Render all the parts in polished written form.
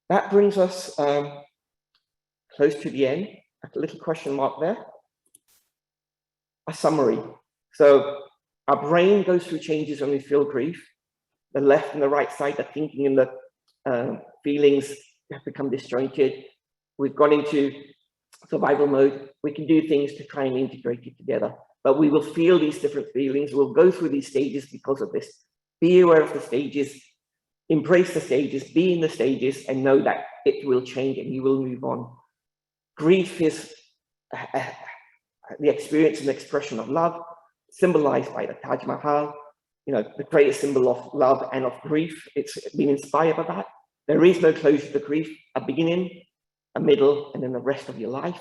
that brings us close to the end. A little question mark there. A summary. So our brain goes through changes when we feel grief. The left and the right side, the thinking and the feelings have become disjointed. We've gone into survival mode. We can do things to try and integrate it together, but we will feel these different feelings. We'll go through these stages because of this. Be aware of the stages, embrace the stages, be in the stages, and know that it will change and you will move on. Grief is the experience and expression of love, symbolized by the Taj Mahal, the greatest symbol of love and of grief. It's been inspired by that. There is no closure to grief, a beginning, a middle, and then the rest of your life.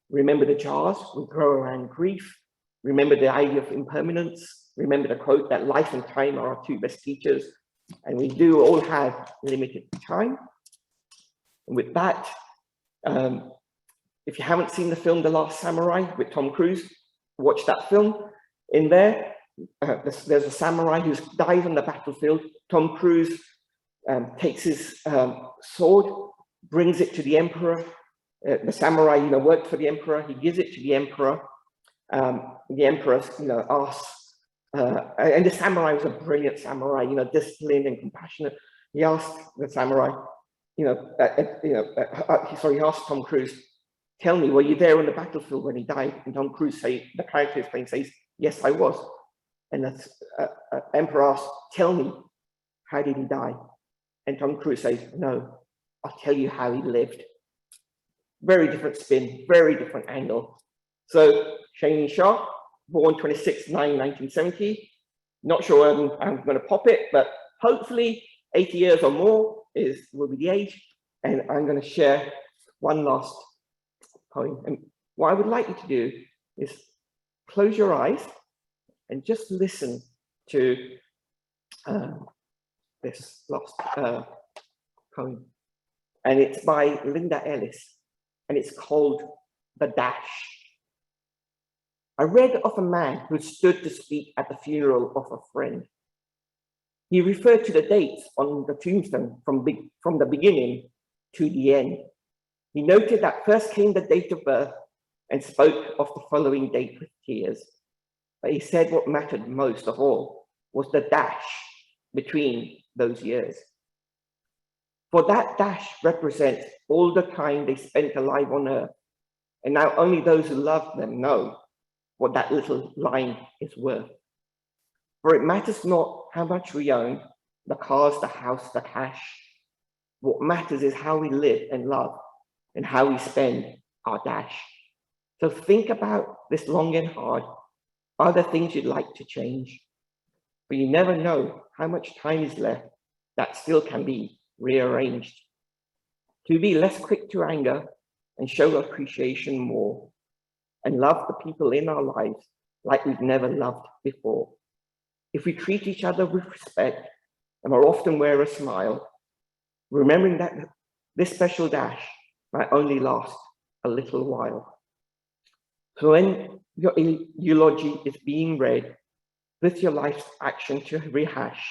Remember the jars will grow around grief. Remember the idea of impermanence. Remember the quote that life and time are our two best teachers. And we do all have limited time. And with that, if you haven't seen the film The Last Samurai with Tom Cruise, watch that film. In there, there's a samurai who dies on the battlefield. Tom Cruise takes his sword, brings it to the emperor. The samurai, worked for the emperor. He gives it to the emperor. The emperor, asks, and the samurai was a brilliant samurai, disciplined and compassionate. He asked the samurai, he asked Tom Cruise, tell me, were you there on the battlefield when he died? And Tom Cruise the character says, yes, I was. And the emperor asks, tell me, how did he die? And Tom Cruise says, no, I'll tell you how he lived. Very different spin, very different angle. So Shane Shah, born 26/9/1970. Not sure I'm going to pop it, but hopefully 80 years or more will be the age. And I'm going to share one last poem. And what I would like you to do is close your eyes and just listen to this last poem. And it's by Linda Ellis, and it's called The Dash. I read of a man who stood to speak at the funeral of a friend. He referred to the dates on the tombstone from the beginning to the end. He noted that first came the date of birth and spoke of the following date with tears. But he said what mattered most of all was the dash between those years. For that dash represents all the time they spent alive on earth. And now only those who love them know what that little line is worth. For it matters not how much we own, the cars, the house, the cash. What matters is how we live and love and how we spend our dash. So think about this long and hard. Are there things you'd like to change? But you never know how much time is left that still can be rearranged. To be less quick to anger and show appreciation more, and love the people in our lives like we've never loved before. If we treat each other with respect and more often wear a smile, remembering that this special dash might only last a little while. So when your eulogy is being read, with your life's action to rehash,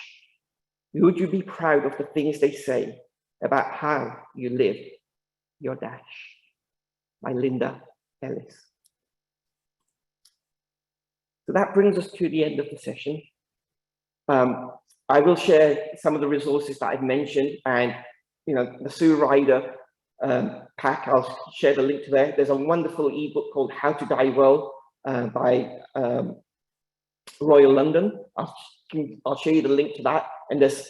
would you be proud of the things they say about how you lived your dash? By Linda Ellis. So that brings us to the end of the session. I will share some of the resources that I've mentioned, and the Sue Ryder pack, I'll share the link to there. There's a wonderful ebook called How to Die Well by Royal London. I'll show you the link to that. And there's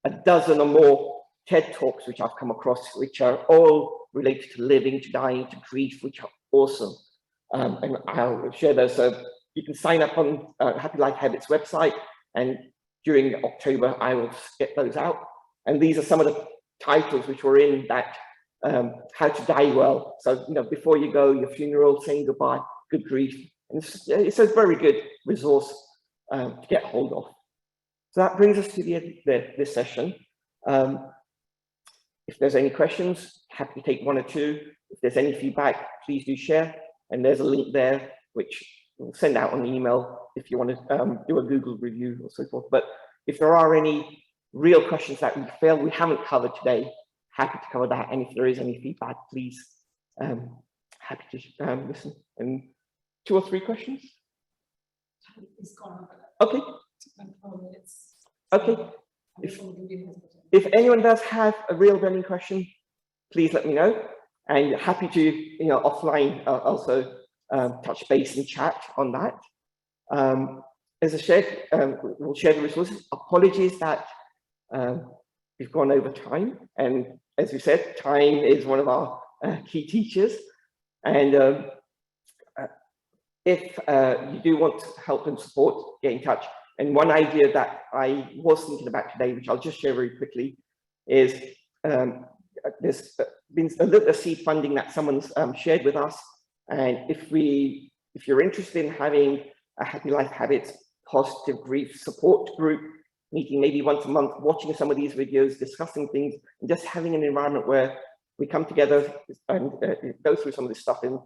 a dozen or more TED Talks which I've come across, which are all related to living, to dying, to grief, which are awesome. And I'll share those. So you can sign up on Happy Life Habits website, and during October, I will get those out. And these are some of the titles which were in that How to Die Well. So, before you go, your funeral, saying goodbye, good grief. And it's a very good resource to get hold of. So that brings us to the end of this session. If there's any questions, happy to take one or two. If there's any feedback, please do share. And there's a link there, which we'll send out on the email if you want to do a Google review or so forth. But if there are any real questions that we haven't covered today, happy to cover that. And if there is any feedback, please, happy to listen. And 2 or 3 questions? It's gone. Okay. Okay. If anyone does have a real burning question, please let me know. And happy to, you know, offline also touch base and chat on that. As I shared, we'll share the resources. Apologies that we've gone over time. And as we said, time is one of our key teachers. And if you do want help and support, get in touch. And one idea that I was thinking about today, which I'll just share very quickly, is there's been a little seed funding that someone's shared with us. And if you're interested in having a Happy Life Habits positive grief support group meeting maybe once a month, watching some of these videos, discussing things, and just having an environment where we come together and go through some of this stuff and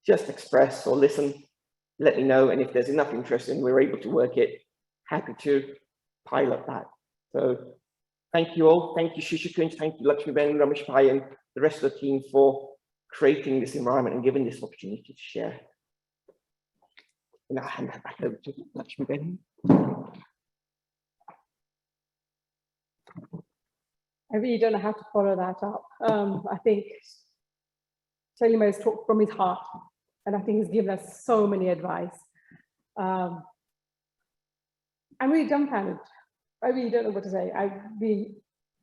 just express or listen, let me know. And if there's enough interest and we're able to work it, happy to pilot that. So thank you all. Thank you, Shishikun. Thank you, Lakshmi Ben, Ramesh Pai, and the rest of the team for creating this environment and giving this opportunity to share. And I'll hand that back over to Lakshmi Ben. I really don't know how to follow that up. I think Shalima has talked from his heart, and I think he's given us so many advice. I'm really dumbfounded. I really don't know what to say.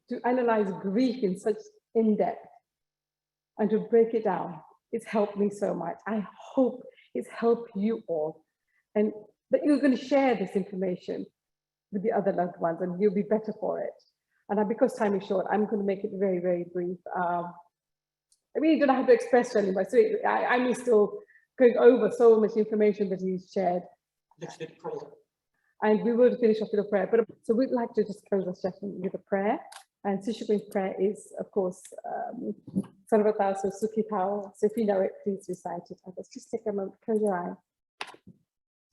To analyze grief in such in-depth and to break it down, it's helped me so much. I hope it's helped you all, and that you're going to share this information with the other loved ones, and you'll be better for it. And because time is short, I'm going to make it very, very brief. I really don't know how to express anymore. So I'm still going over so much information that he's shared. And we will finish off with a prayer. But so we'd like to just close the session with a prayer. And Sishukun's prayer is, of course, Sarvata Sukhi Thao. So if you know it, please recite it. Let's just take a moment, close your eyes,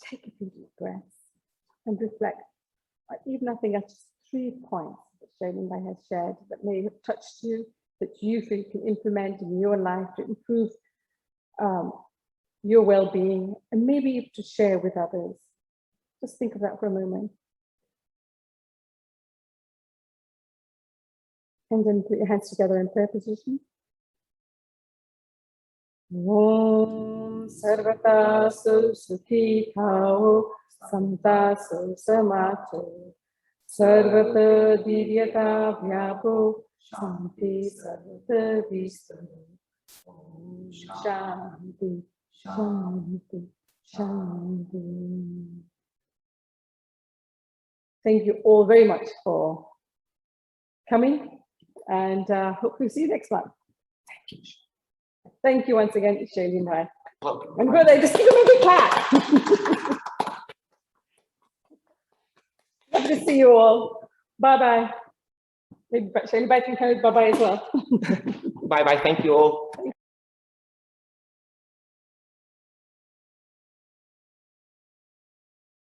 take a few deep breaths, and reflect. Even I think that's 3 points that Shalima has shared that may have touched you, that you think you can implement in your life to improve your well-being, and maybe to share with others. Just think of that for a moment. And then put your hands together in prayer position. Om Sarvata Sukhi Thao Samta Samato Sarvata Divyata Vyapo Shanti Sarvata Vistanu. Om Shanti Shanti Shanti. Thank you all very much for coming, and hope we see you next month. Thank you. Thank you once again, Shalima. And go there, just give them a big clap. Love to see you all. Bye-bye. Maybe Shalima can come bye-bye as well. Bye-bye. Thank you all.